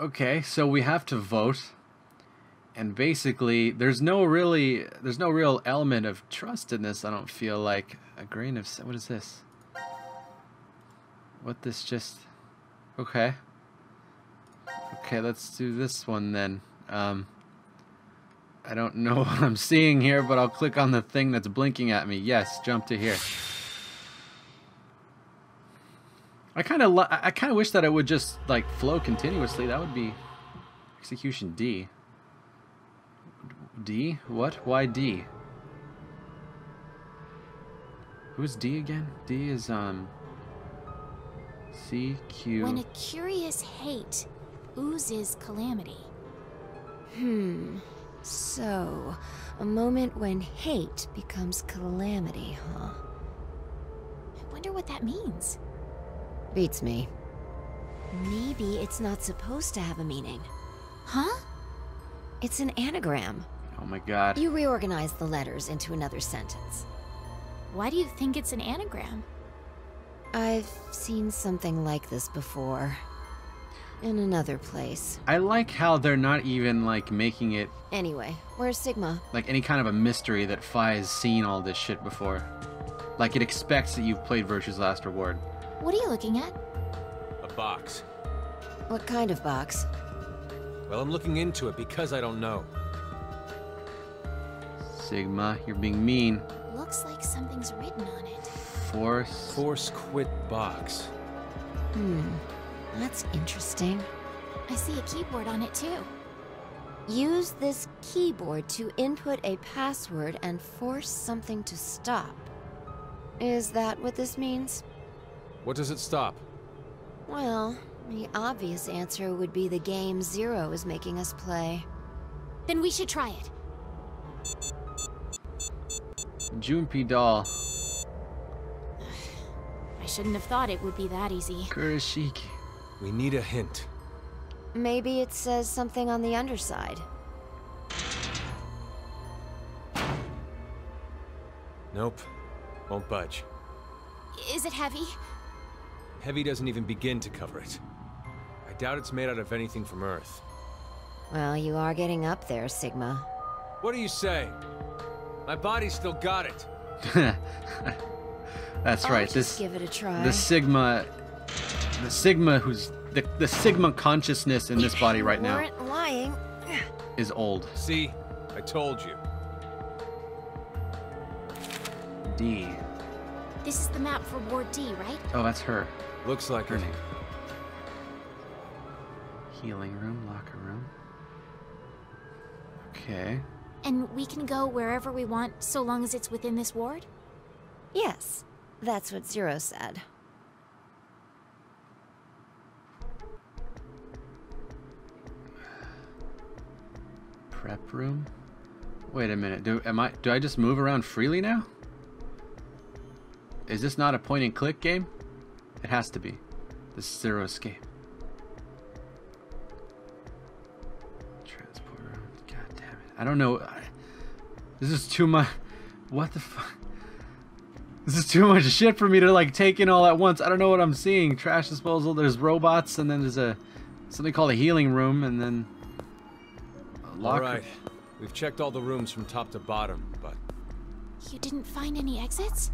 Okay, so we have to vote. And basically, there's no real element of trust in this, I don't feel like. A grain of... What is this? What this just... Okay. Okay, let's do this one then. I don't know what I'm seeing here, but I'll click on the thing that's blinking at me. Yes, jump to here. I kind of wish that it would just like flow continuously. That would be execution D. D? What? Why D? Who's D again? D is C Q. When a curious hate oozes calamity. So, a moment when hate becomes calamity, huh? I wonder what that means. Beats me. Maybe it's not supposed to have a meaning. Huh? It's an anagram. Oh my god. You reorganize the letters into another sentence. Why do you think it's an anagram? I've seen something like this before. In another place. I like how they're not even like making it Anyway, where's Sigma? like any kind of a mystery that Fi has seen all this shit before. Like it expects that you've played Virtue's Last Reward. What are you looking at? A box. What kind of box? Well, I'm looking into it because I don't know. Sigma, you're being mean. Looks like something's written on it. Force quit box. That's interesting. I see a keyboard on it too. Use this keyboard to input a password and force something to stop. Is that what this means? What does it stop? Well, the obvious answer would be the game Zero is making us play. Then we should try it. Junpei doll. I shouldn't have thought it would be that easy. Kurashiki. We need a hint. Maybe it says something on the underside. Nope. Won't budge. Is it heavy? Heavy doesn't even begin to cover it. I doubt it's made out of anything from Earth. Well, you are getting up there, Sigma. What do you say? My body still got it. That's I'll right. just give it a try. The Sigma who's the Sigma consciousness in this body right now Weren't lying. is old. See? I told you. D. This is the map for Ward D, right? Oh, that's her. Looks like Her it. name. Healing room, locker room. Okay. And we can go wherever we want so long as it's within this ward? Yes, that's what Zero said. Prep room. Wait a minute. Do I just move around freely now? Is this not a point and click game? It has to be. This is Zero Escape. Transport room. God damn it. I don't know. This is too much. What the fuck? This is too much shit for me to like take in all at once. I don't know what I'm seeing. Trash disposal. There's robots, and then there's something called a healing room, and then a locker. All right. We've checked all the rooms from top to bottom, but... You didn't find any exits?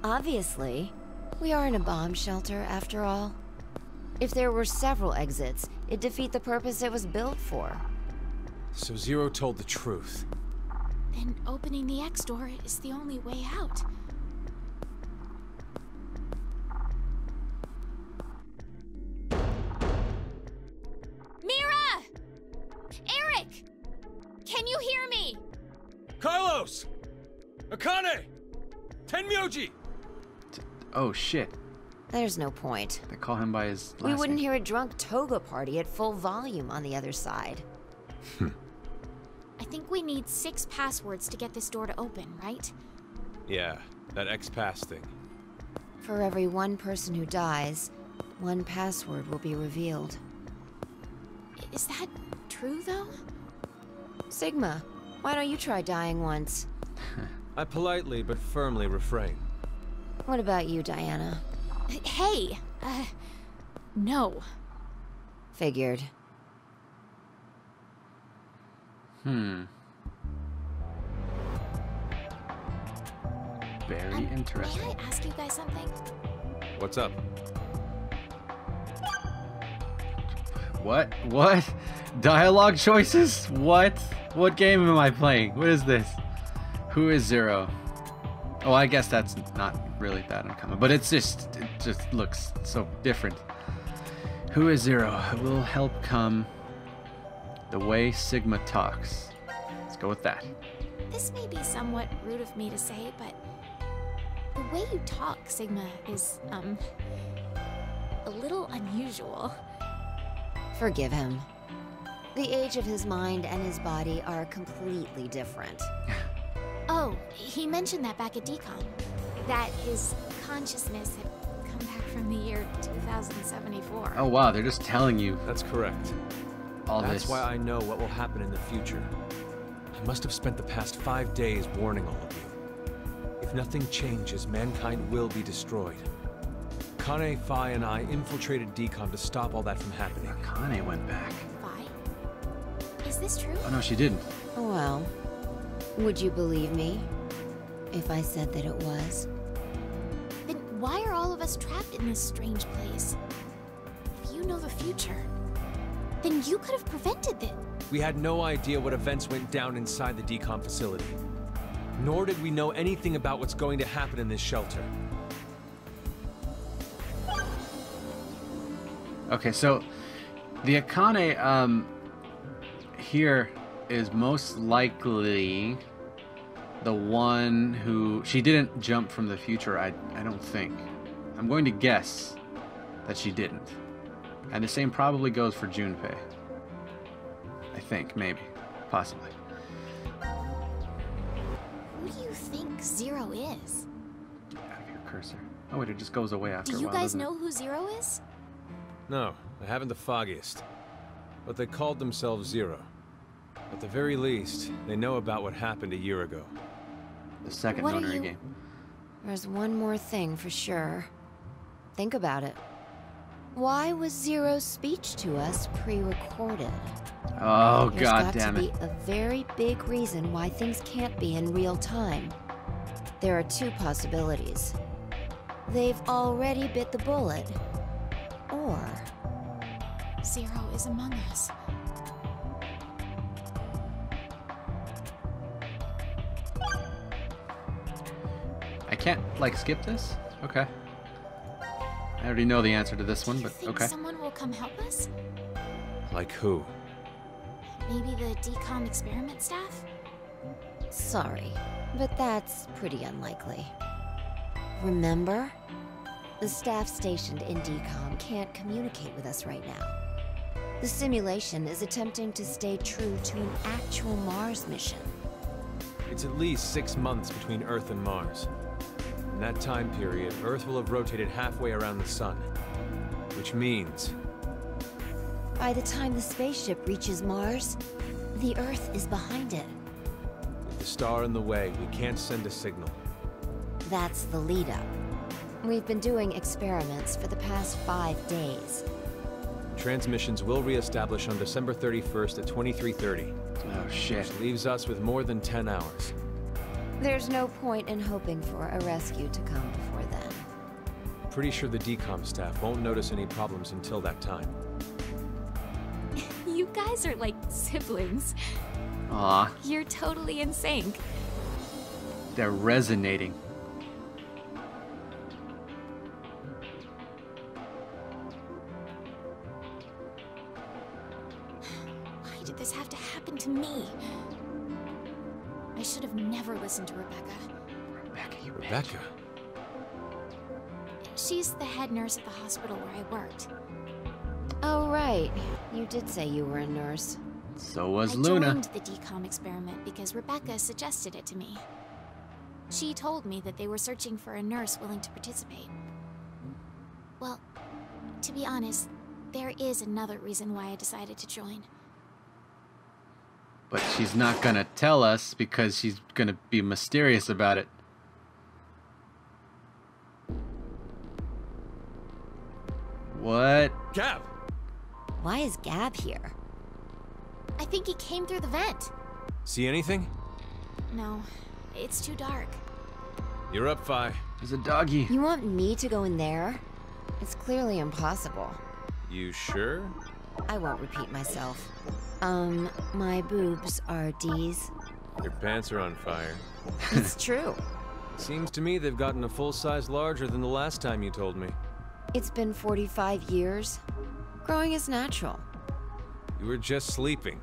Obviously. We are in a bomb shelter, after all. If there were several exits, it'd defeat the purpose it was built for. So Zero told the truth. Then opening the X door is the only way out. Mira! Eric! Can you hear me? Carlos! Akane! Tenmyoji! Oh shit. There's no point. They call him by his last We wouldn't name. hear a drunk toga party at full volume on the other side. I think we need 6 passwords to get this door to open, right? Yeah, that X-Pass thing. For every one person who dies, one password will be revealed. Is that true, though? Sigma, why don't you try dying once? I politely but firmly refrain. What about you, Diana? Hey! No. Figured. Very interesting. May I ask you guys something? What's up? What? What? Dialogue choices? What? What game am I playing? What is this? Who is Zero? Oh, I guess that's not really that uncommon, but it just looks so different. Who is Zero? Will help come the way Sigma talks. Let's go with that. This may be somewhat rude of me to say, but the way you talk, Sigma, is, a little unusual. Forgive him. The age of his mind and his body are completely different. Oh, he mentioned that back at DCOM. That his consciousness had come back from the year 2074. Oh wow, they're just telling you That's correct. all That's this. why I know what will happen in the future. I must have spent the past 5 days warning all of you. If nothing changes, mankind will be destroyed. Akane, Fi, and I infiltrated DCOM to stop all that from happening. Akane went back. Why? Is this true? Oh no, she didn't. Well, would you believe me if I said that it was? Then why are all of us trapped in this strange place? If you know the future, then you could have prevented this. We had no idea what events went down inside the DCOM facility. Nor did we know anything about what's going to happen in this shelter. Okay, so the Akane here is most likely the one who she didn't jump from the future. I don't think. I'm going to guess that she didn't, and the same probably goes for Junpei. I think, maybe, possibly. Who do you think Zero is? Get out of your cursor. Oh wait, it just goes away after Do a you while. guys doesn't it? know who Zero is? No, I haven't the foggiest. But they called themselves Zero. At the very least, they know about what happened a year ago. The second What are Nonary you- game. There's one more thing for sure. Think about it. Why was Zero's speech to us pre-recorded? Oh There's god got damn to it. be a very big reason why things can't be in real time. There are two possibilities. They've already bit the bullet, or Zero is among us. I can't like skip this? Okay. I already know the answer to this one, Do you but think okay. someone will come help us? Like who? Maybe the DCOM experiment staff? sorry, but that's pretty unlikely. Remember? The staff stationed in DCOM can't communicate with us right now. The simulation is attempting to stay true to an actual Mars mission. It's at least 6 months between Earth and Mars. In that time period, Earth will have rotated halfway around the sun. Which means... By the time the spaceship reaches Mars, the Earth is behind it. with the star in the way, we can't send a signal. That's the lead-up. We've been doing experiments for the past 5 days. Transmissions will re-establish on December 31st at 23:30. Oh shit. Which leaves us with more than 10 hours. There's no point in hoping for a rescue to come before then. Pretty sure the DCOM staff won't notice any problems until that time. You guys are like siblings. Aw, You're totally in sync. they're resonating. Why did this have to happen to me? I should have never listened to Rebecca. Rebecca, you bitch. Rebecca? She's the head nurse at the hospital where I worked. Oh, right. You did say you were a nurse. So was I Luna. joined the DCOM experiment because Rebecca suggested it to me. She told me that they were searching for a nurse willing to participate. Well, to be honest, there is another reason why I decided to join. But she's not gonna tell us because she's gonna be mysterious about it. What? Gab! Why is Gab here? I think he came through the vent. See anything? No, it's too dark. You're up, Fi. There's a doggy. You want me to go in there? It's clearly impossible. You sure? I won't repeat myself. My boobs are D's. Your pants are on fire. It's true. Seems to me they've gotten a full size larger than the last time you told me. It's been 45 years. Growing is natural. You were just sleeping.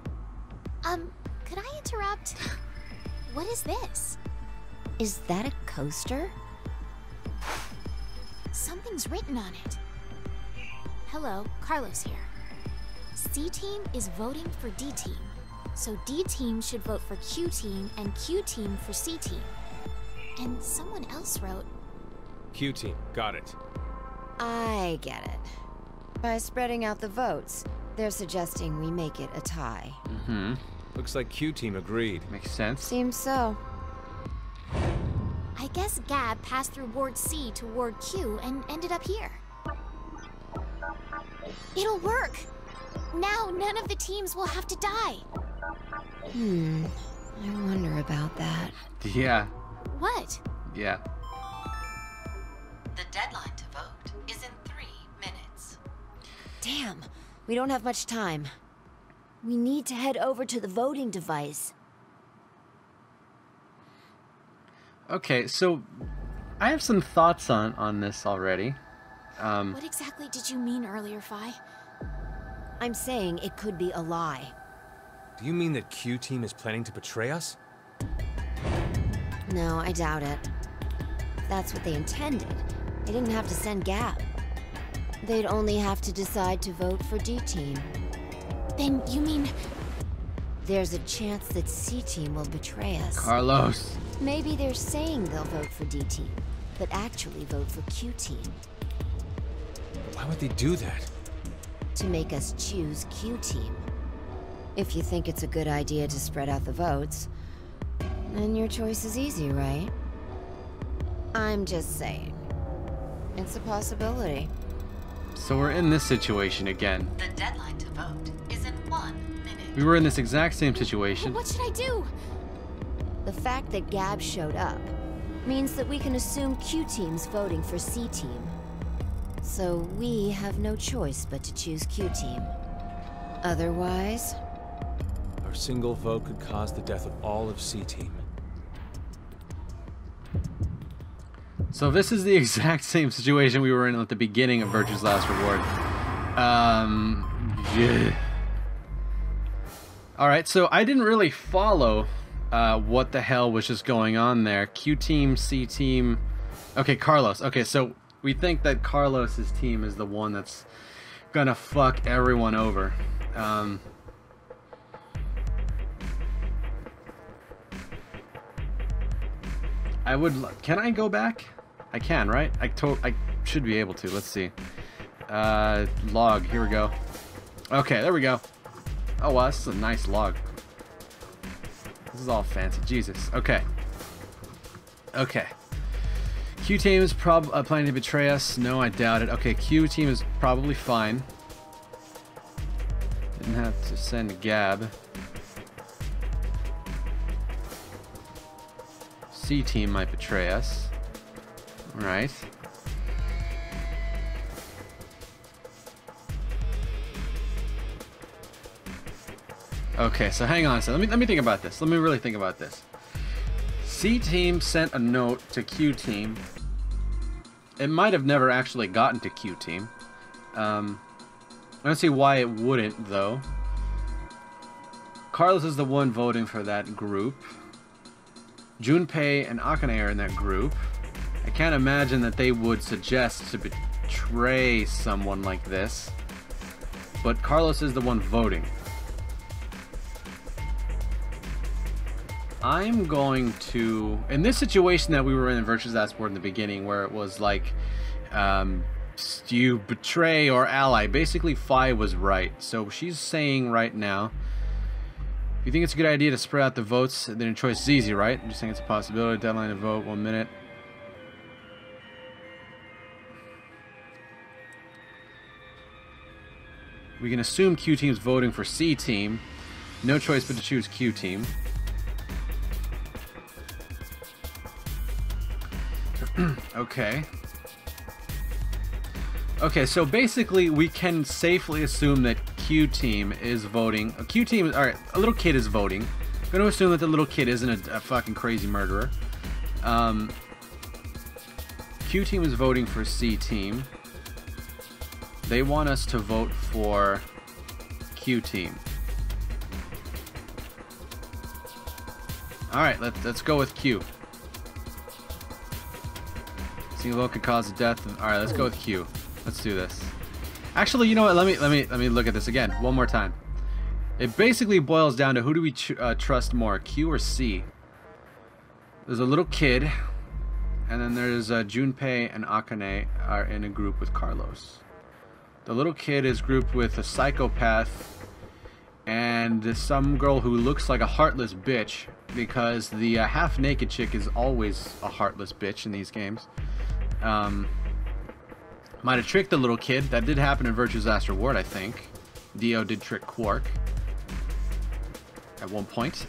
Could I interrupt? What is this? Is that a coaster? Something's written on it. Hello, Carlos here. C-Team is voting for D-Team. So D-Team should vote for Q-Team and Q-Team for C-Team. And someone else wrote... Q-Team, got it. I get it. By spreading out the votes, they're suggesting we make it a tie. Mm-hmm. Looks like Q-Team agreed. Makes sense. Seems so. I guess Gab passed through Ward C to Ward Q and ended up here. It'll work! Now none of the teams will have to die! I wonder about that. Yeah. What? Yeah. The deadline to vote is in 3 minutes. Damn, we don't have much time. We need to head over to the voting device. Okay, so I have some thoughts on this already. What exactly did you mean earlier, Fi? I'm saying it could be a lie. Do you mean that Q-Team is planning to betray us? No, I doubt it. If that's what they intended, they didn't have to send Gab. They'd only have to decide to vote for D-Team. Then you mean... There's a chance that C-Team will betray us. Carlos. Maybe they're saying they'll vote for D-Team, but actually vote for Q-Team. Why would they do that? To make us choose Q-Team. If you think it's a good idea to spread out the votes, then your choice is easy, right? I'm just saying. It's a possibility. So we're in this situation again. The deadline to vote is in 1 minute. We were in this exact same situation. What should I do? The fact that Gab showed up means that we can assume Q-Team's voting for C-Team. So we have no choice but to choose Q-Team. Otherwise... Our single vote could cause the death of all of C-Team. So this is the exact same situation we were in at the beginning of Virtue's Last Reward. Yeah. Alright, so I didn't really follow what the hell was just going on there. Q-Team, C-Team... Okay, Carlos. Okay, so we think that Carlos's team is the one that's gonna fuck everyone over. I would... Can I go back? I can, right? I should be able to. Let's see. Log. Here we go. Okay, there we go. Oh, wow, this is a nice log. This is all fancy. Jesus. Okay. Okay. Q-Team is planning to betray us. No, I doubt it. Okay, Q-Team is probably fine. Didn't have to send Gab. C-Team might betray us. Right. Okay, so hang on a second. Let me think about this. Let me really think about this. C-Team sent a note to Q-Team. It might have never actually gotten to Q-Team. I don't see why it wouldn't, though. Carlos is the one voting for that group. Junpei and Akane are in that group. I can't imagine that they would suggest to betray someone like this. But Carlos is the one voting. I'm going to... In this situation that we were in Virtue's Last Word in the beginning, where it was like, you betray or ally. Basically, Fi was right. So she's saying right now, if you think it's a good idea to spread out the votes, then your choice is easy, right? I'm just saying it's a possibility. Deadline to vote, 1 minute. We can assume Q-Team's voting for C-Team. No choice but to choose Q-Team. Okay. Okay, so basically we can safely assume that Q team is voting. Q team, alright, a little kid is voting. I'm going to assume that the little kid isn't a fucking crazy murderer. Q team is voting for C team. They want us to vote for Q team. Alright, let's go with Q. Single vote could cause death. Alright, let's go with Q. Let's do this. Actually, you know what? Let me look at this again one more time. It basically boils down to who do we trust more, Q or C? There's a little kid, and then there's Junpei and Akane are in a group with Carlos. The little kid is grouped with a psychopath and some girl who looks like a heartless bitch, because the half-naked chick is always a heartless bitch in these games. Might have tricked the little kid. That did happen in Virtue's Last Reward, I think. Dio did trick Quark at one point.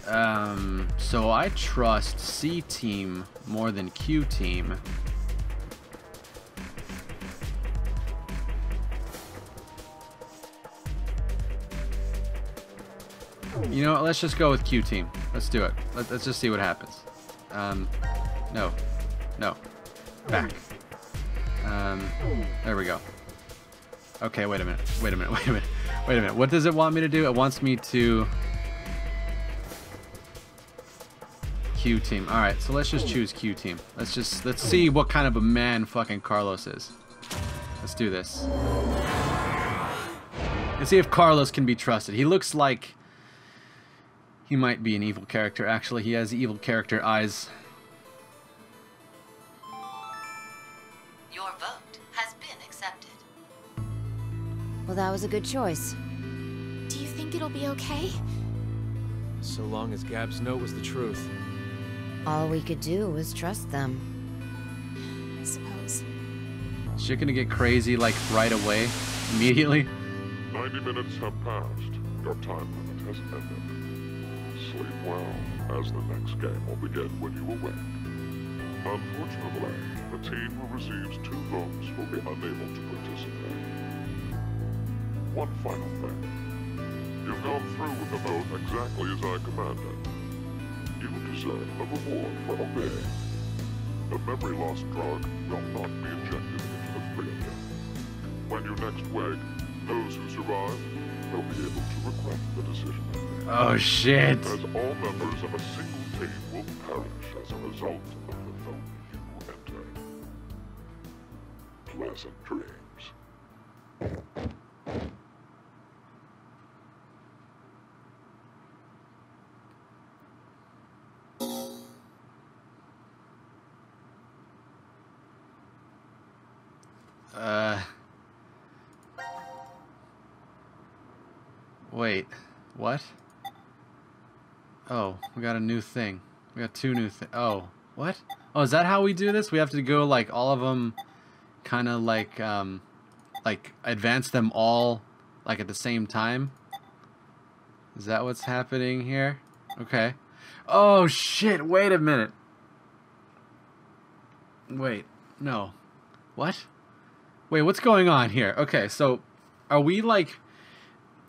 So I trust C team more than Q team. You know what? Let's just go with Q team. Let's do it. Let's just see what happens. No. No. Back. There we go. Okay, wait a minute. Wait a minute. Wait a minute. Wait a minute. What does it want me to do? It wants me to... Q team. Alright, so let's just choose Q team. Let's see what kind of a man fucking Carlos is. Let's do this. Let's see if Carlos can be trusted. He looks like... he might be an evil character, actually. He has evil character eyes. Your vote has been accepted. Well, that was a good choice. Do you think it'll be okay? So long as Gab's note was the truth. All we could do was trust them. I suppose. Shit gonna get crazy, like, right away? Immediately? 90 minutes have passed. Your time limit has ended. Sleep well, as the next game will begin when you awake. Unfortunately, the team who receives 2 votes will be unable to participate. One final thing. You've gone through with the vote exactly as I commanded. You deserve a reward for obeying. The memory loss drug will not be injected into the 3 of you. When you next wake, those who survive will be able to regret the decision they made. Oh shit. As all members of a single team will perish as a result of the vote you entered. Pleasant dreams. Wait, what? Oh, we got a new thing. We got 2 new things. Oh, what? Oh, is that how we do this? We have to go, like, all of them, kind of like advance them all, like, at the same time? Is that what's happening here? Okay. Oh, shit, wait a minute. Wait, no. What? Wait, what's going on here? Okay, so are we, like,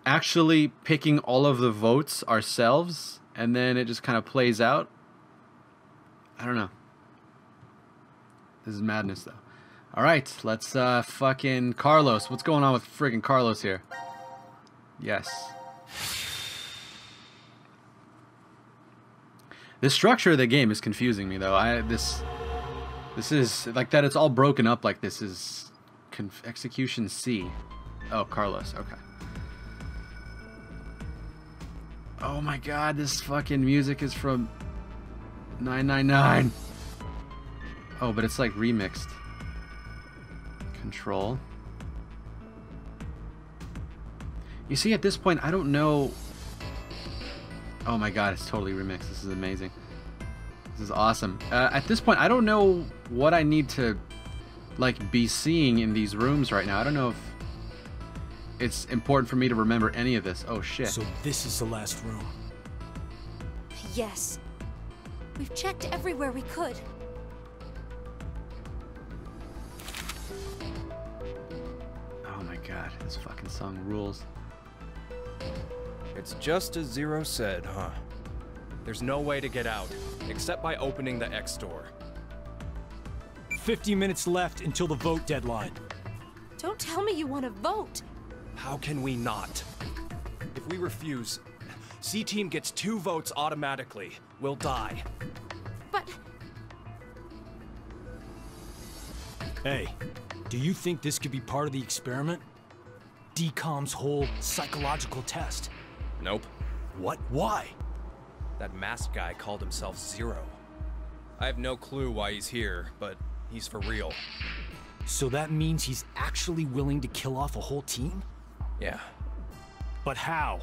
actually picking all of the votes ourselves, and then it just kind of plays out? I don't know. This is madness, though. Alright, let's, fucking... Carlos. What's going on with friggin' Carlos here? Yes. The structure of the game is confusing me, though. This is... like, that it's all broken up like this is... Execution C. Oh, Carlos. Okay. Oh my god, this fucking music is from 999. Oh, but it's like remixed. Control. You see, at this point, I don't know... Oh my god, it's totally remixed. This is amazing. This is awesome. At this point, I don't know what I need to, like, be seeing in these rooms right now. I don't know if it's important for me to remember any of this. Oh shit. So this is the last room. Yes. We've checked everywhere we could. Oh my god, this fucking song rules. It's just as Zero said, huh? There's no way to get out, except by opening the X door. 50 minutes left until the vote deadline. Don't tell me you want to vote. How can we not? If we refuse, C-Team gets 2 votes automatically. We'll die. But... Hey, do you think this could be part of the experiment? DCOM's whole psychological test? Nope. What? Why? That masked guy called himself Zero. I have no clue why he's here, but he's for real. So that means he's actually willing to kill off a whole team? Yeah. But how?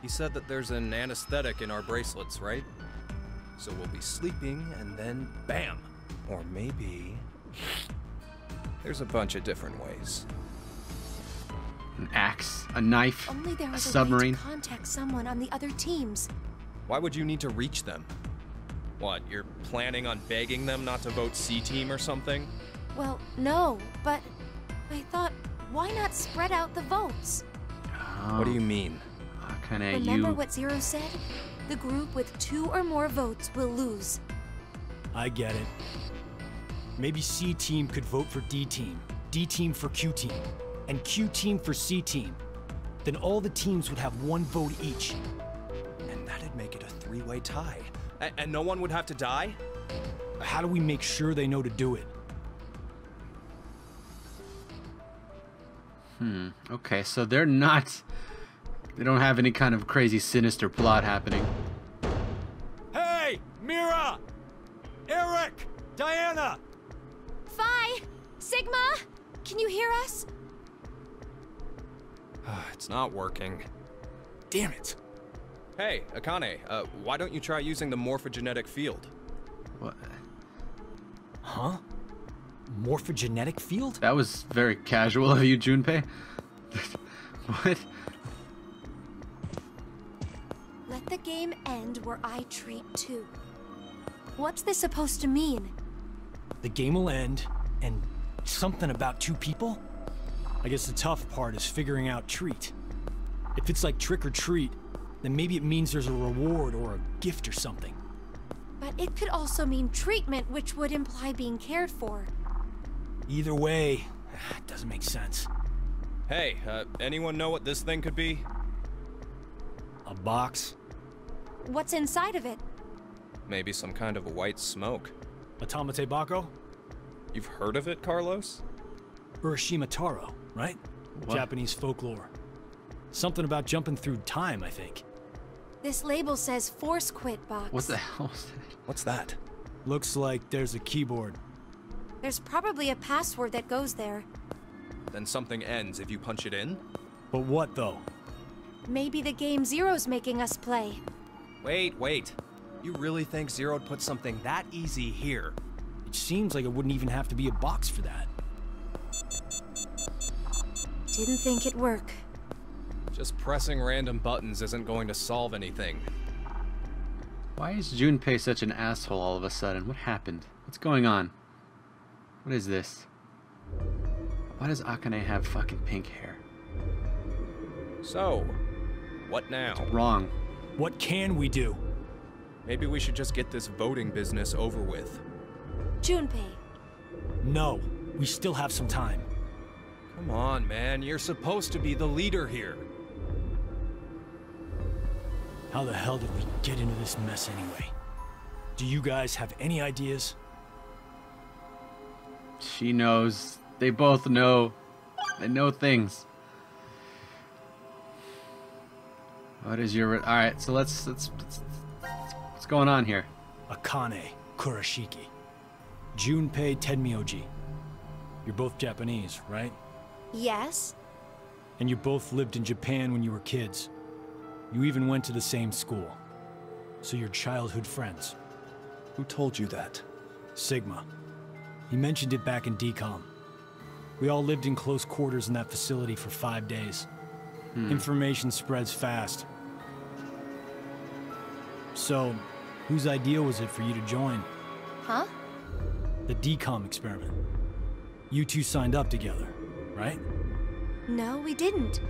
He said that there's an anesthetic in our bracelets, right? So we'll be sleeping, and then bam! Or maybe... There's a bunch of different ways. An axe, a knife, only there a was submarine. a way to contact someone on the other teams. Why would you need to reach them? What, you're planning on begging them not to vote C-Team or something? Well, no, but I thought, why not spread out the votes? Oh, What do you mean? Akane, Remember you... what Zero said? The group with 2 or more votes will lose. I get it. Maybe C-Team could vote for D-Team, D-Team for Q-Team, and Q-Team for C-Team. Then all the teams would have 1 vote each. And that'd make it a 3-way tie. And no one would have to die? How do we make sure they know to do it? Okay, so they're not... They don't have any kind of crazy sinister plot happening. Hey! Mira! Eric! Diana! Phi! Sigma! Can you hear us? It's not working. Damn it! Hey, Akane, why don't you try using the morphogenetic field? What? Huh? Morphogenetic field? That was very casual of you, Junpei. What? Let the game end where I treat 2. What's this supposed to mean? The game will end, and something about 2 people? I guess the tough part is figuring out treat. If it's like trick or treat, then maybe it means there's a reward or a gift or something. But it could also mean treatment, which would imply being cared for. Either way, it doesn't make sense. Hey, anyone know what this thing could be? A box? What's inside of it? Maybe some kind of a white smoke. Automate Bako? You've heard of it, Carlos? Urashima Taro, right? What? Japanese folklore. Something about jumping through time, I think. This label says Force Quit Box. What the hell is that? What's that? Looks like there's a keyboard. There's probably a password that goes there. Then something ends if you punch it in? But what, though? Maybe the game Zero's making us play. Wait. You really think Zero'd put something that easy here? It seems like it wouldn't even have to be a box for that. Didn't think it'd work. Just pressing random buttons isn't going to solve anything. Why is Junpei such an asshole all of a sudden? What happened? What's going on? What is this? Why does Akane have fucking pink hair? So, what now? Wrong. What can we do? Maybe we should just get this voting business over with. Junpei. No, we still have some time. Come on, man. You're supposed to be the leader here. How the hell did we get into this mess anyway? Do you guys have any ideas? She knows. They both know. They know things. What is your... Alright, so let's what's going on here? Akane Kurashiki. Junpei Tenmyoji. You're both Japanese, right? Yes? And you both lived in Japan when you were kids. You even went to the same school. So you're childhood friends. Who told you that? Sigma. He mentioned it back in DCOM. We all lived in close quarters in that facility for 5 days. Information spreads fast. So, whose idea was it for you to join? Huh? The DCOM experiment. You two signed up together. right? No, we didn't.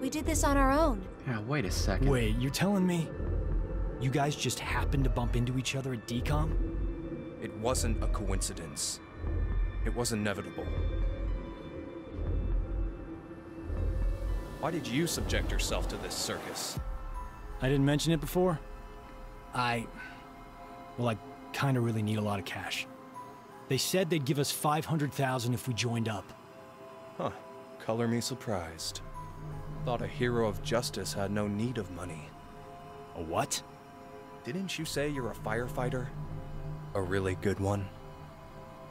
We did this on our own. Yeah, wait a second. Wait, you're telling me you guys just happened to bump into each other at DCOM? It wasn't a coincidence. It was inevitable. Why did you subject yourself to this circus? I didn't mention it before? Well, I kinda really need a lot of cash. They said they'd give us 500,000 if we joined up. Huh. Color me surprised. Thought a hero of justice had no need of money. A what? Didn't you say you're a firefighter? A really good one?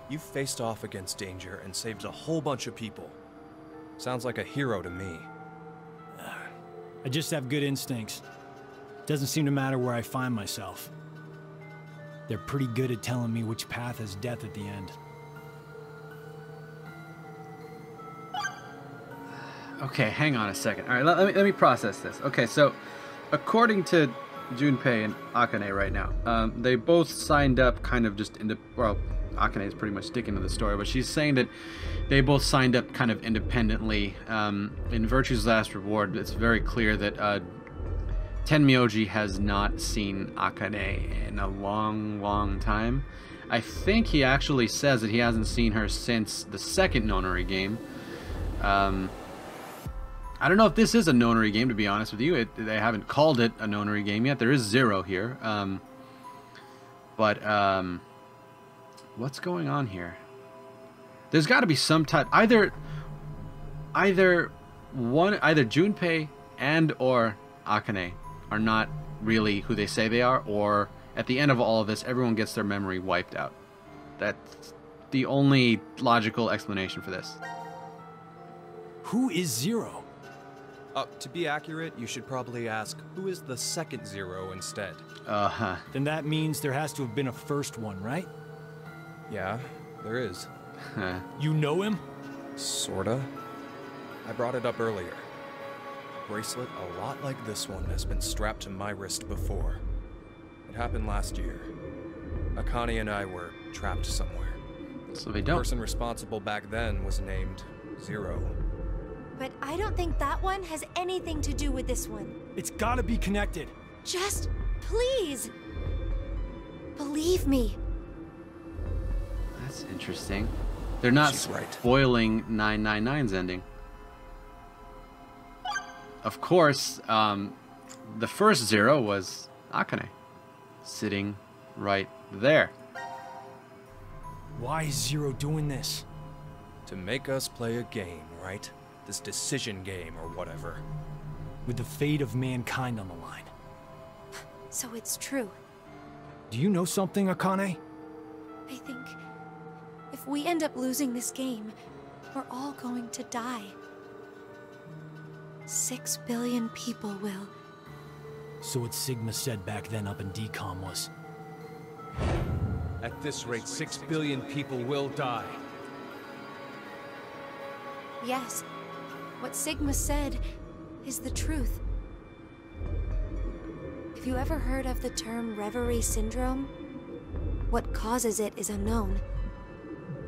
You faced off against danger and saved a whole bunch of people. Sounds like a hero to me. I just have good instincts. Doesn't seem to matter where I find myself. They're pretty good at telling me which path has death at the end. Okay, hang on a second. All right, let me process this. Okay, so according to Junpei and Akane right now, they both signed up kind of just well, Akane is pretty much sticking to the story, but she's saying that they both signed up kind of independently. In Virtue's Last Reward, it's very clear that Tenmyoji has not seen Akane in a long time. I think he actually says that he hasn't seen her since the second Nonary game. I don't know if this is a Nonary game, to be honest with you. They haven't called it a Nonary game yet. There is 0 here. What's going on here? There's got to be some type... Either Junpei and or Akane are not really who they say they are, or at the end of all of this, everyone gets their memory wiped out. That's the only logical explanation for this. Who is Zero? To be accurate, you should probably ask, who is the second Zero instead? Then that means there has to have been a first one, right? Yeah, there is. You know him? Sorta. I brought it up earlier. A bracelet a lot like this one has been strapped to my wrist before. It happened last year. Akane and I were trapped somewhere. So they The don't. person responsible back then was named Zero. But I don't think that one has anything to do with this one. It's gotta be connected. Just, please, believe me. That's interesting. They're not She's right. spoiling 999's ending. Of course, the first Zero was Akane, sitting right there. Why is Zero doing this? To make us play a game, right? This decision game or whatever. With the fate of mankind on the line. So it's true. Do you know something, Akane? I think if we end up losing this game, we're all going to die. 6 billion people will. So what Sigma said back then up in DCOM was... At this rate, 6 billion people will die. Yes, what Sigma said is the truth. Have you ever heard of the term reverie syndrome? What causes it is unknown.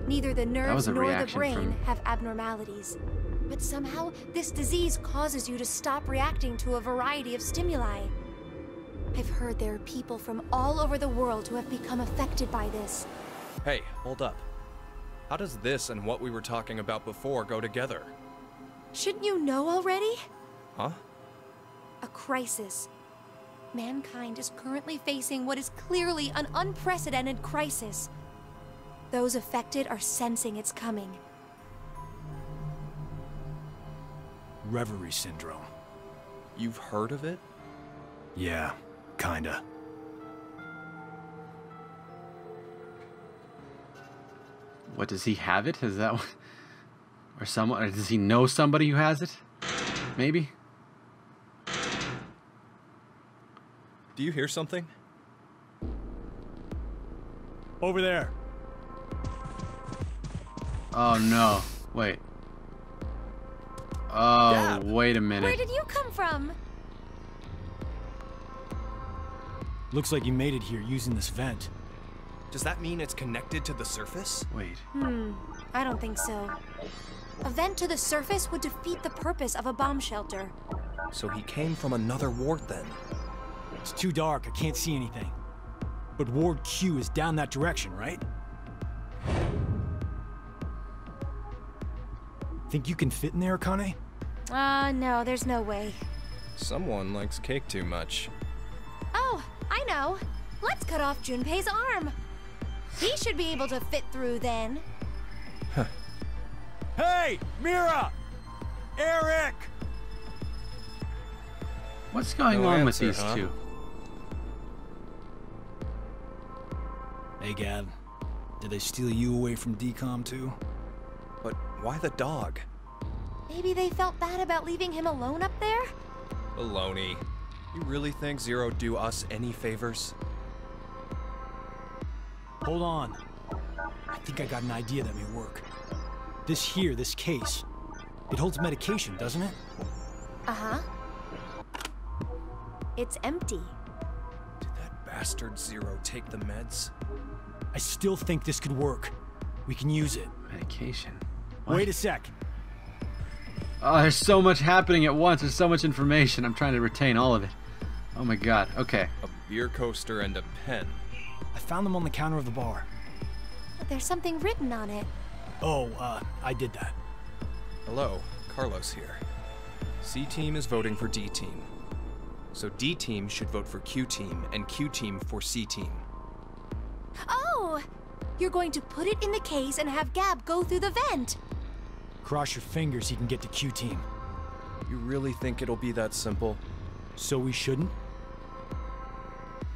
Neither the nerves nor the brain have abnormalities. But somehow, this disease causes you to stop reacting to a variety of stimuli. I've heard there are people from all over the world who have become affected by this. Hey, hold up. How does this and what we were talking about before go together? Shouldn't you know already? Huh? A crisis. Mankind is currently facing what is clearly an unprecedented crisis. Those affected are sensing it's coming. Reverie syndrome. You've heard of it? Yeah, kinda. What, does he have it? Is that what... Or someone... Or does he know somebody who has it? Maybe? Do you hear something? Over there. Oh no. Wait. Oh, Gab. wait a minute. Where did you come from? Looks like you made it here using this vent. Does that mean it's connected to the surface? Wait. I don't think so. A vent to the surface would defeat the purpose of a bomb shelter. So he came from another ward then? It's too dark, I can't see anything. But Ward Q is down that direction, right? Think you can fit in there, Akane? No, there's no way. Someone likes cake too much. Oh, I know. Let's cut off Junpei's arm. He should be able to fit through then. Hey, Mira! Eric! What's going No on answer, with these huh? two? Hey, Gab. Did they steal you away from DCOM too? But why the dog? Maybe they felt bad about leaving him alone up there? Baloney. You really think Zero'd do us any favors? Hold on. I think I got an idea that may work. This case, it holds medication, doesn't it? Uh-huh. It's empty. Did that bastard Zero take the meds? I still think this could work. We can use it. Medication. What? Wait a sec. Oh, there's so much happening at once. There's so much information. I'm trying to retain all of it. Oh my god. Okay. A beer coaster and a pen. I found them on the counter of the bar. There's something written on it. Oh, I did that. Hello, Carlos here. C-Team is voting for D-Team. So D-Team should vote for Q-Team, and Q-Team for C-Team. Oh! You're going to put it in the case and have Gab go through the vent. Cross your fingers he can get to Q-Team. You really think it'll be that simple? So we shouldn't?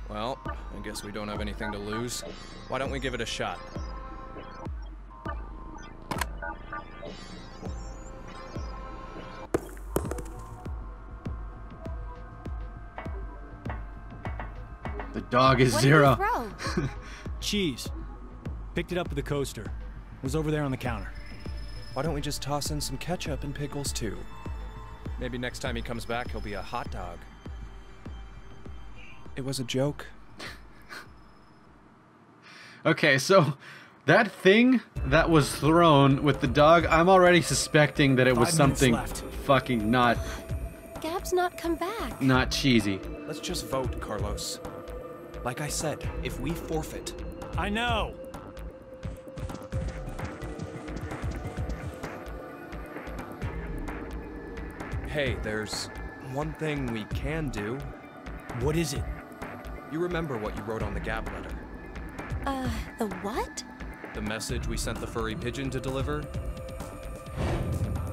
Well, I guess we don't have anything to lose. Why don't we give it a shot? The dog is What did Zero. you throw? Cheese. Picked it up at the coaster. It was over there on the counter. Why don't we just toss in some ketchup and pickles too? Maybe next time he comes back, he'll be a hot dog. It was a joke. Okay, so that thing that was thrown with the dog, I'm already suspecting that it was 5 minutes something left. fucking not Gab's not come back. cheesy. Let's just vote, Carlos. Like I said, if we forfeit... I know! Hey, there's one thing we can do. What is it? You remember what you wrote on the Gab letter? The what? The message we sent the furry pigeon to deliver?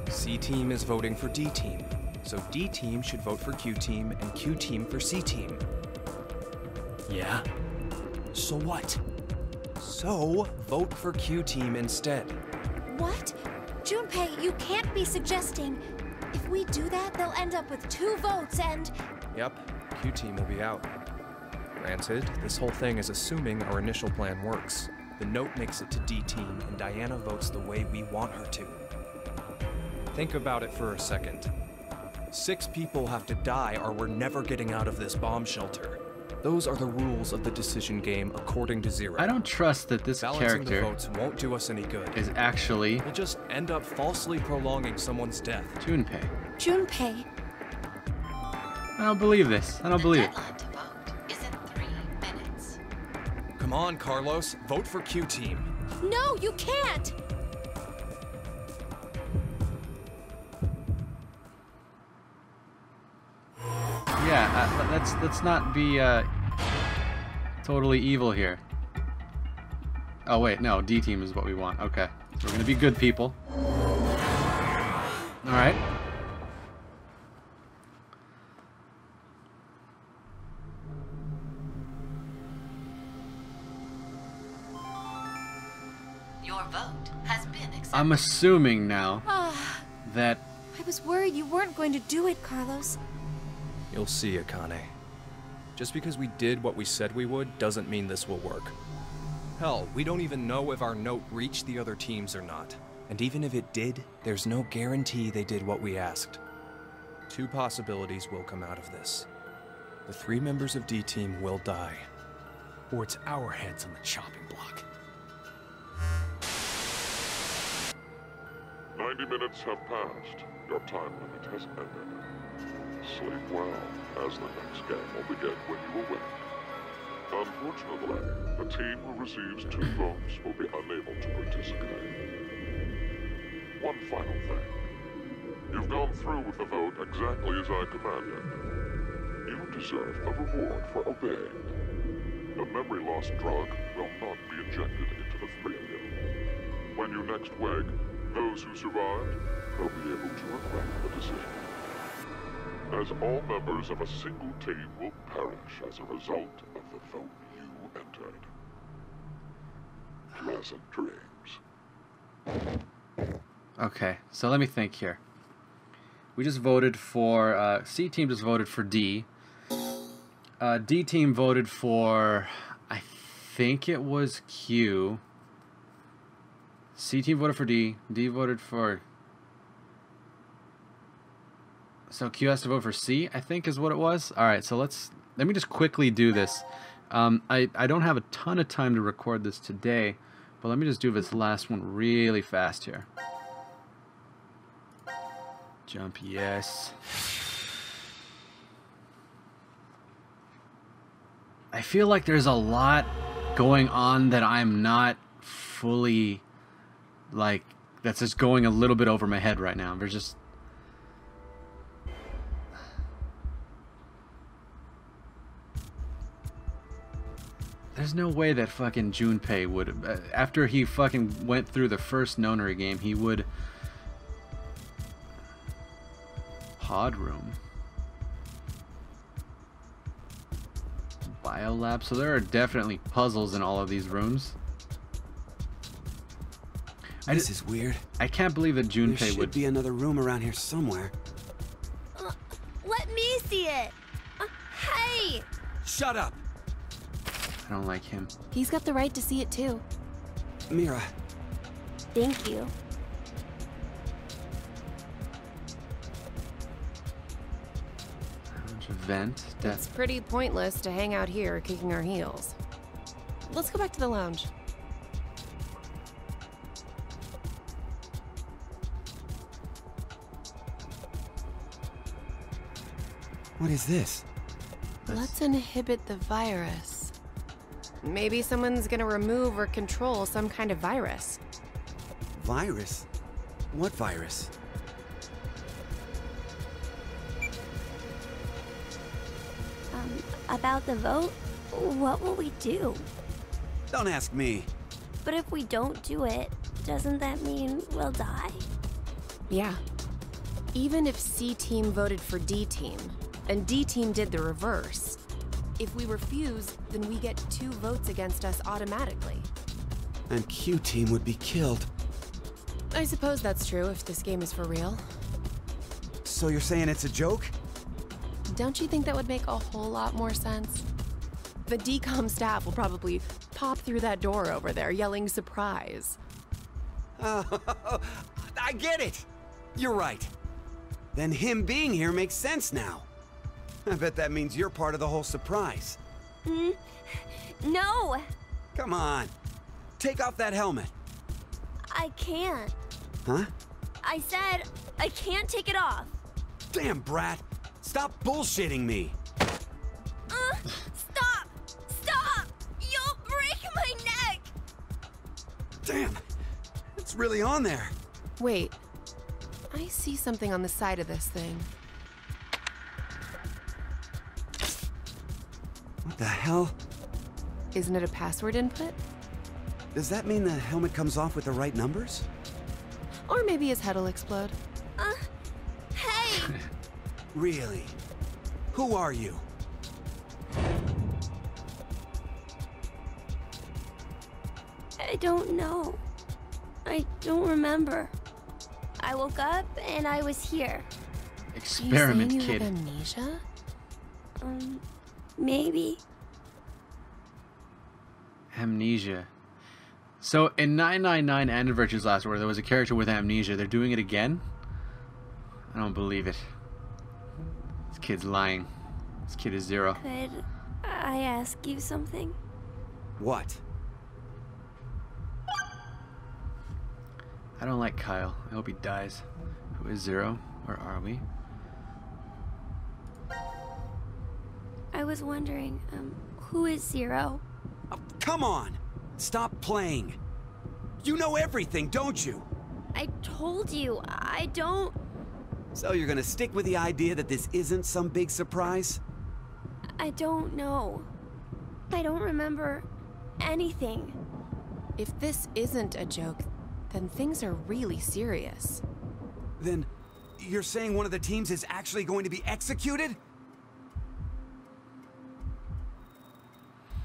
C-Team is voting for D-Team, so D-Team should vote for Q-Team and Q-Team for C-Team. Yeah? So what? So, vote for Q-Team instead. What? Junpei, you can't be suggesting... If we do that, they'll end up with 2 votes and... Yep, Q-Team will be out. Granted, this whole thing is assuming our initial plan works. The note makes it to D-Team, and Diana votes the way we want her to. Think about it for a second. 6 people have to die or we're never getting out of this bomb shelter. Those are the rules of the decision game according to Zero. I don't trust that this Balancing the character votes won't do us any good. is actually We'll just end up falsely prolonging someone's death. Junpei. Junpei. I don't believe this. I don't believe it. The deadline to vote is in 3 minutes. Come on, Carlos. Vote for Q-Team. No, you can't! Yeah, let's not be totally evil here. Oh wait, no, D-Team is what we want. Okay, so we're gonna be good people. All right. Your vote has been accepted. I'm assuming now that I was worried you weren't going to do it, Carlos. You'll see, Akane. Just because we did what we said we would doesn't mean this will work. Hell, we don't even know if our note reached the other teams or not. And even if it did, there's no guarantee they did what we asked. 2 possibilities will come out of this. The 3 members of D-Team will die. Or it's our heads on the chopping block. 90 minutes have passed. Your time limit has ended. Sleep well, as the next game will begin when you awake. Unfortunately, the team who receives 2 votes will be unable to participate. One final thing. You've gone through with the vote exactly as I commanded. You deserve a reward for obeying. The memory loss drug will not be injected into the 3 of you. When you next wake, those who survived will be able to regret the decision. As all members of a single team will perish as a result of the vote you entered. Pleasant dreams. Okay, so let me think here. We just voted for, C team just voted for D. D team voted for, I think it was Q. C team voted for D. D voted for... So Q has to vote for C, I think is what it was. Alright, so let me just quickly do this. I don't have a ton of time to record this today, but let me just do this last one really fast here. Jump, yes. I feel like there's a lot going on that I'm not fully, like, that's just going a little bit over my head right now. There's just... There's no way that fucking Junpei would, after he fucking went through the first nonary game, he would... Pod room. Biolab. So there are definitely puzzles in all of these rooms. This is weird. I can't believe that Junpei there should be another room around here somewhere. Let me see it. Hey! Shut up! I don't like him. He's got the right to see it too. Mira. Thank you. Vent. It's pretty pointless to hang out here kicking our heels. Let's go back to the lounge. What is this? Let's inhibit the virus. Maybe someone's gonna remove or control some kind of virus. Virus? What virus? About the vote, what will we do? Don't ask me. But if we don't do it, doesn't that mean we'll die? Yeah. Even if C team voted for D team, and D team did the reverse, if we refuse, then we get 2 votes against us automatically. And Q team would be killed. I suppose that's true if this game is for real. So you're saying it's a joke? Don't you think that would make a whole lot more sense? The DCOM staff will probably pop through that door over there yelling surprise. Oh, I get it! You're right. Then him being here makes sense now. I bet that means you're part of the whole surprise. No! Come on. Take off that helmet. I can't. Huh? I said I can't take it off. Damn, brat. Stop bullshitting me. Stop! Stop! You'll break my neck! Damn. It's really on there. Wait. I see something on the side of this thing. What the hell? Isn't it a password input? Does that mean the helmet comes off with the right numbers? Or maybe his head'll explode. Hey! Really? Who are you? I don't know. I don't remember. I woke up and I was here. Experiment Are you saying kid. You have amnesia? Maybe. Amnesia. So in 999 and in Virtue's Last Word, there was a character with amnesia. They're doing it again? I don't believe it. This kid's lying. This kid is 0. Could I ask you something? What? I don't like Kyle. I hope he dies. Who is Zero? Where are we? I was wondering, who is Zero? Oh, come on! Stop playing. You know everything, don't you? I told you, I don't... So you're gonna stick with the idea that this isn't some big surprise? I don't know. I don't remember anything. If this isn't a joke, then things are really serious. Then you're saying one of the teams is actually going to be executed?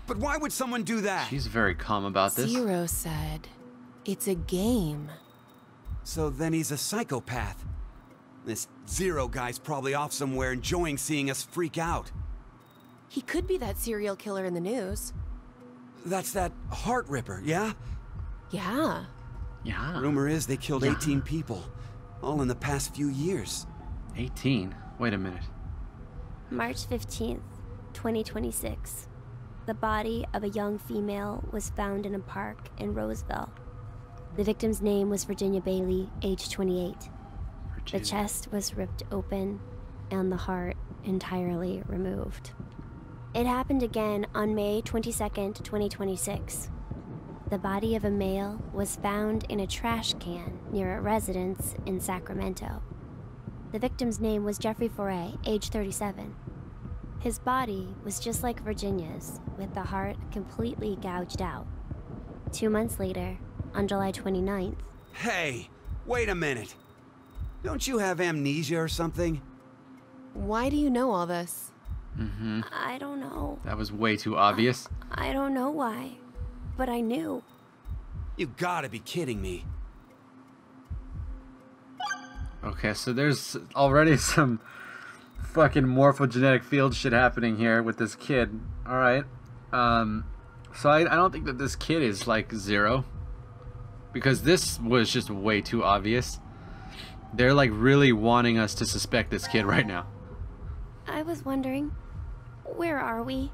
But why would someone do that? She's very calm about this. Zero said, it's a game. So then he's a psychopath. This Zero guy's probably off somewhere enjoying seeing us freak out. He could be that serial killer in the news. That's that Heart Ripper, yeah? Yeah. Yeah. Rumor is they killed 18 people, all in the past few years. 18? Wait a minute. March 15th, 2026. The body of a young female was found in a park in Roseville. The victim's name was Virginia Bailey, age 28. The chest was ripped open and the heart entirely removed. It happened again on May 22nd, 2026. The body of a male was found in a trash can near a residence in Sacramento. The victim's name was Jeffrey Furry, age 37. His body was just like Virginia's, with the heart completely gouged out. 2 months later, on July 29th... Hey, wait a minute. Don't you have amnesia or something? Why do you know all this? Mm-hmm. I don't know. That was way too obvious. I don't know why, but I knew. You gotta be kidding me. Okay, so there's already some fucking morphogenetic field shit happening here with this kid. Alright. So I don't think that this kid is like Zero. Because this was just way too obvious. They're like really wanting us to suspect this kid right now. I was wondering, where are we?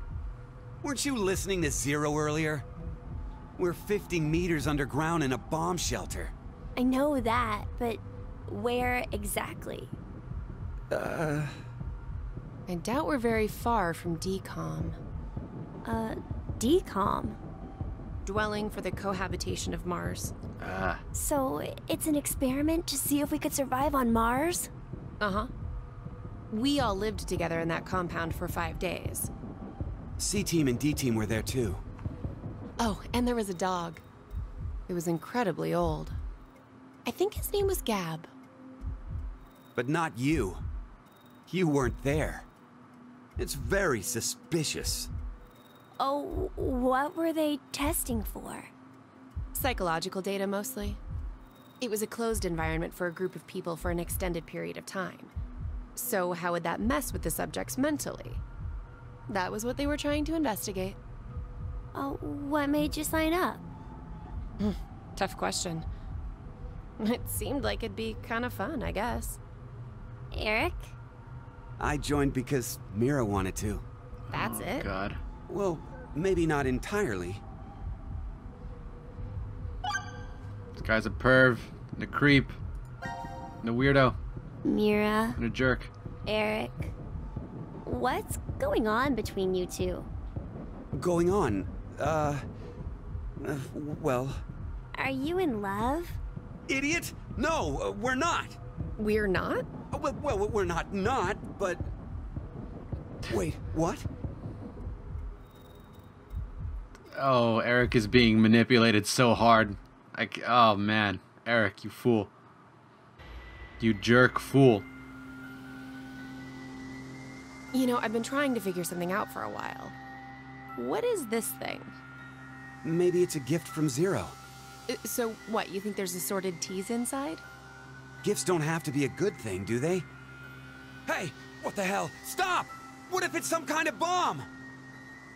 Weren't you listening to Zero earlier? We're 50 meters underground in a bomb shelter. I know that, but where exactly? I doubt we're very far from DCOM. DCOM? Dwelling for the cohabitation of Mars. So, it's an experiment to see if we could survive on Mars? Uh-huh. We all lived together in that compound for 5 days. C-Team and D-Team were there too. Oh, and there was a dog. It was incredibly old. I think his name was Gab. But not you. You weren't there. It's very suspicious. Oh, what were they testing for? Psychological data, mostly. It was a closed environment for a group of people for an extended period of time. So how would that mess with the subjects mentally? That was what they were trying to investigate. Oh, what made you sign up? Tough question. It seemed like it'd be kind of fun, I guess. Eric? I joined because Mira wanted to. That's it? God. Well, maybe not entirely. This guy's a perv, and a creep, and a weirdo, Mira, and a jerk. Eric. What's going on between you two? Going on? Well... Are you in love? Idiot! No, we're not! We're not? Well, we're not, but... Wait, what? Oh, Eric is being manipulated so hard. Oh man, Eric, you fool. You jerk fool. You know, I've been trying to figure something out for a while. What is this thing? Maybe it's a gift from Zero. So what, you think there's assorted teas inside? Gifts don't have to be a good thing, do they? Hey, what the hell? Stop! What if it's some kind of bomb?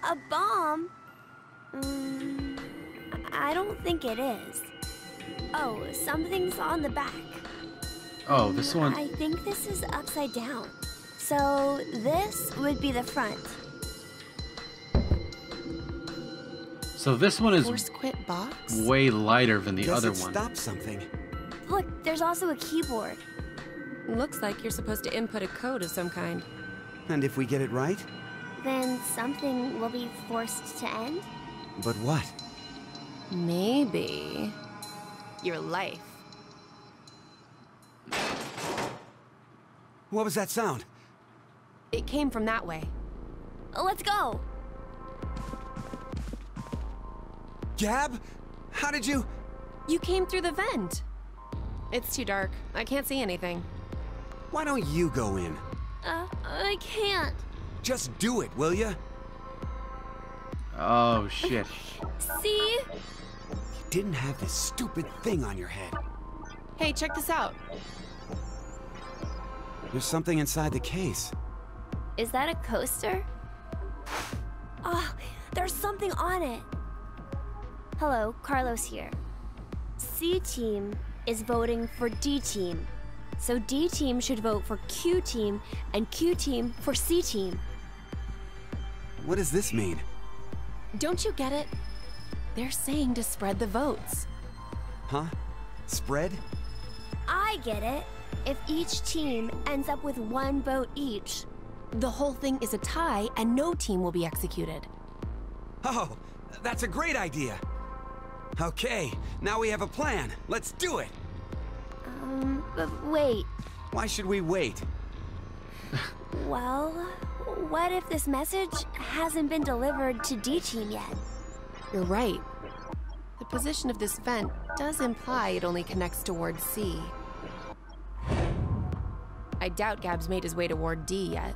A bomb? I don't think it is. Oh, something's on the back. Oh, this one. I think this is upside down. So this would be the front. So this one is Force quit box? way lighter than the Guess other it one. stopped something. There's also a keyboard. Looks like you're supposed to input a code of some kind. And if we get it right? Then something will be forced to end? But what? Maybe your life. What was that sound? It came from that way. Let's go! Gab? How did you... You came through the vent. It's too dark. I can't see anything. Why don't you go in? I can't. Just do it, will ya? Oh, shit. See? You didn't have this stupid thing on your head. Hey, check this out. There's something inside the case. Is that a coaster? Oh, there's something on it. Hello, Carlos here. C-Team is voting for D-Team. So D-Team should vote for Q-Team, and Q-Team for C-Team. What does this mean? Don't you get it? They're saying to spread the votes. Huh? Spread? I get it. If each team ends up with 1 vote each. The whole thing is a tie, and no team will be executed. Oh, that's a great idea. Okay, now we have a plan. Let's do it. But wait. Why should we wait? Well, what if this message hasn't been delivered to D-Team yet? You're right. The position of this vent does imply it only connects toward C. I doubt Gab's made his way toward D yet.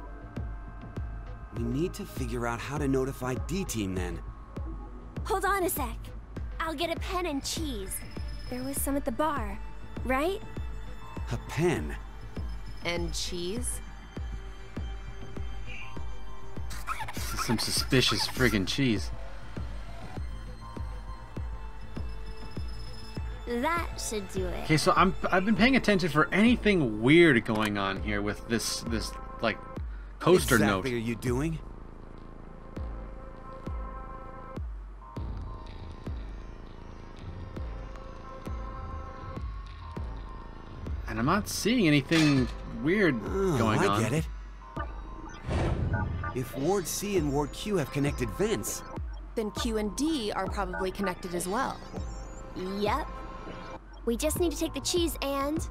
We need to figure out how to notify D-Team then. Hold on a sec. I'll get a pen and cheese. There was some at the bar, right? A pen? And cheese? Some suspicious friggin' cheese. That should do it. Okay, so I've been paying attention for anything weird going on here with this like coaster note. What exactly are you doing? And I'm not seeing anything weird going on. I get it. If Ward C and Ward Q have connected vents, then Q and D are probably connected as well. Yep. We just need to take the cheese and...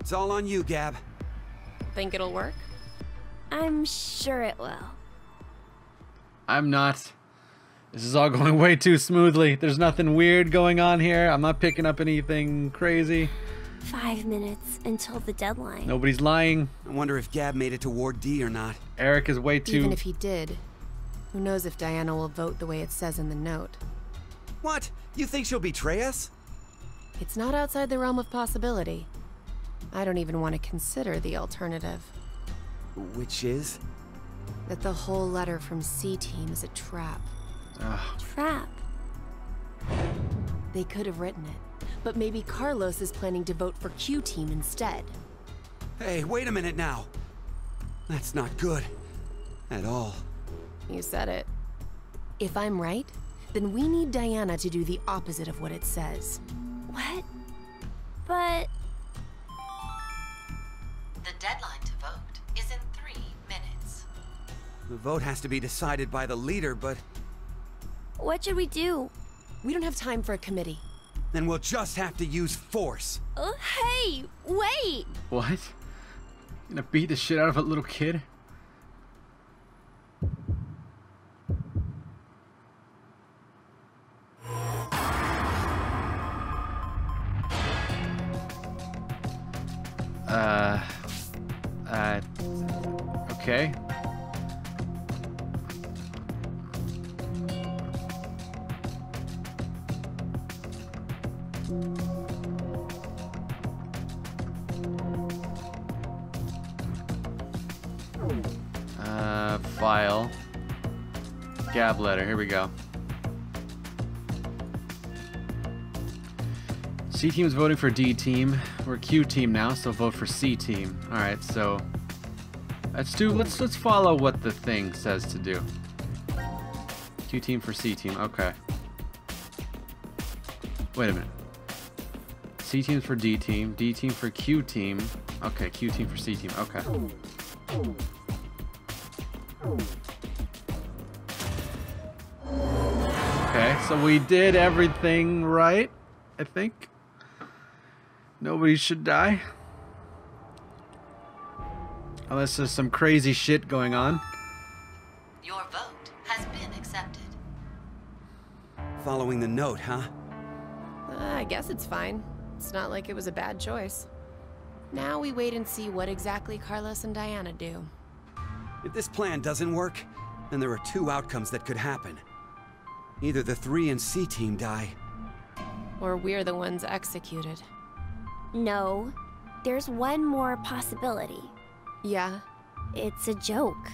It's all on you, Gab. Think it'll work? I'm sure it will. I'm not. This is all going way too smoothly. There's nothing weird going on here. I'm not picking up anything crazy. 5 minutes until the deadline. Nobody's lying. I wonder if Gab made it to Ward D or not. Eric is way too... Even if he did, who knows if Diana will vote the way it says in the note. What? You think she'll betray us? It's not outside the realm of possibility. I don't even want to consider the alternative. Which is? That the whole letter from C-Team is a trap. Trap? They could have written it, but maybe Carlos is planning to vote for Q-Team instead. Hey, wait a minute now. That's not good. At all. You said it. If I'm right, then we need Diana to do the opposite of what it says. What? But... The deadline to vote is in 3 minutes. The vote has to be decided by the leader, but... What should we do? We don't have time for a committee. Then we'll just have to use force. Hey, wait! What? You gonna beat the shit out of a little kid? Okay. File. Gab letter, here we go. C team is voting for D team. We're Q team now, so vote for C team. Alright, so let's follow what the thing says to do. Q team for C team. Okay. Wait a minute. C team's for D team. D team for Q team. Okay, Q team for C team. Okay. Okay, so we did everything right, I think. Nobody should die. Unless there's some crazy shit going on. Your vote has been accepted. Following the note, huh? I guess it's fine. It's not like it was a bad choice. Now we wait and see what exactly Carlos and Diana do. If this plan doesn't work, then there are two outcomes that could happen. Either the 3 and C team die. Or we're the ones executed. No. There's one more possibility. Yeah? It's a joke.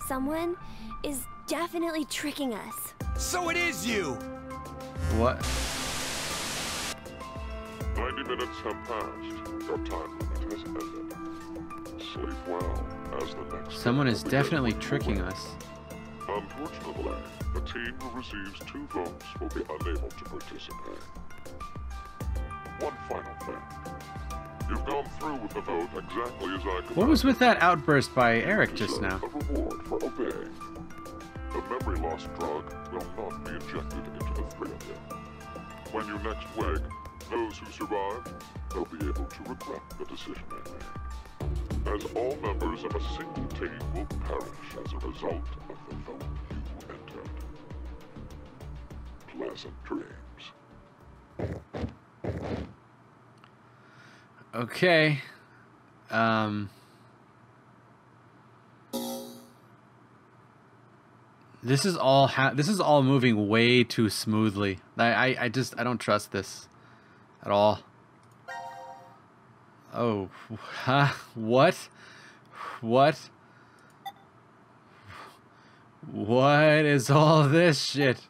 Someone is definitely tricking us. So it is you! What? 90 minutes have passed. Your time limit has ended. Sleep well as the next... Someone is definitely tricking us. Unfortunately, the team who receives 2 votes will be unable to participate. One final thing. You've gone through with the vote exactly as I could. What was with that outburst by Eric just now? A reward for obeying. The memory loss drug will not be injected into the 3 of you. When you next wake, those who survived will be able to regret the decision they made. As all members of a single team will perish as a result of the vote you entered. Pleasant dreams. Okay. This is all moving way too smoothly. I don't trust this at all. Oh, huh? What? What is all this shit?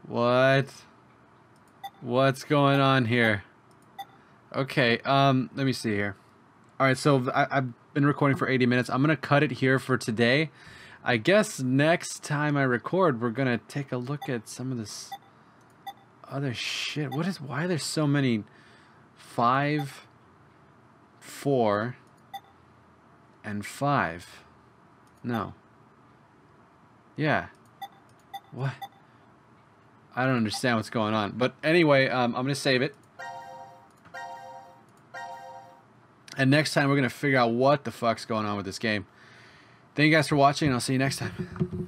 What's going on here? Okay, let me see here. Alright, so I've been recording for 80 minutes. I'm gonna cut it here for today. I guess next time I record, we're gonna take a look at some of this other shit. Why there's so many 5, 4, and 5? No. Yeah. What? I don't understand what's going on. But anyway, I'm gonna save it. And next time we're going to figure out what the fuck's going on with this game. Thank you guys for watching, and I'll see you next time.